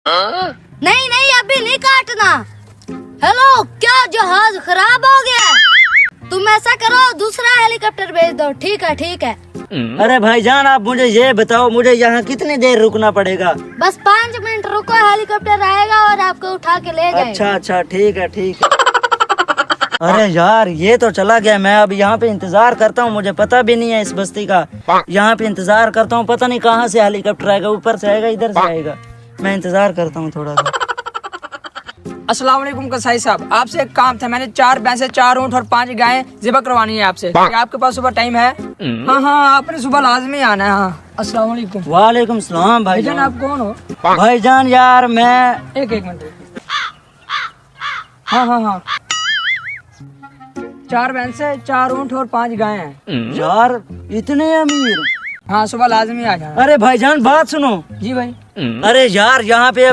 नहीं नहीं अभी नहीं काटना। हेलो, क्या जहाज खराब हो गया? तुम ऐसा करो, दूसरा हेलीकॉप्टर भेज दो। ठीक है ठीक है। अरे भाईजान, आप मुझे ये बताओ, मुझे यहाँ कितनी देर रुकना पड़ेगा? बस 5 मिनट रुको, हेलीकॉप्टर आएगा और आपको उठा के ले जाएगा। अच्छा अच्छा, ठीक है ठीक है। अरे यार, ये तो चला गया। मैं अब यहाँ पे इंतजार करता हूँ, मुझे पता भी नहीं है इस बस्ती का। यहाँ पे इंतजार करता हूँ, पता नहीं कहाँ से हेलीकॉप्टर आएगा, ऊपर से आएगा इधर से आएगा। मैं इंतजार करता हूँ थोड़ा सा। अस्सलाम वालेकुम कसाई साहब, आपसे एक काम था। मैंने 4 भैंसे, 4 ऊँट और 5 गायें ज़िबा करवानी है आपसे। क्या आपके पास सुबह टाइम है? हाँ हाँ, आपने सुबह लाजमी आना है। हाँ, अस्सलाम वालेकुम। वालेकुम सलाम भाईजान, भाईजान। आप कौन हो? भाईजान यार, मैं एक मिनट। हाँ हाँ हाँ, 4 भैंसे, 4 ऊँट और 5 गायें हैं। यार इतने अमीर? हाँ, सुबह लाजमी आ जाना। अरे भाईजान, बात सुनो। जी भाई। अरे यार, यहाँ पे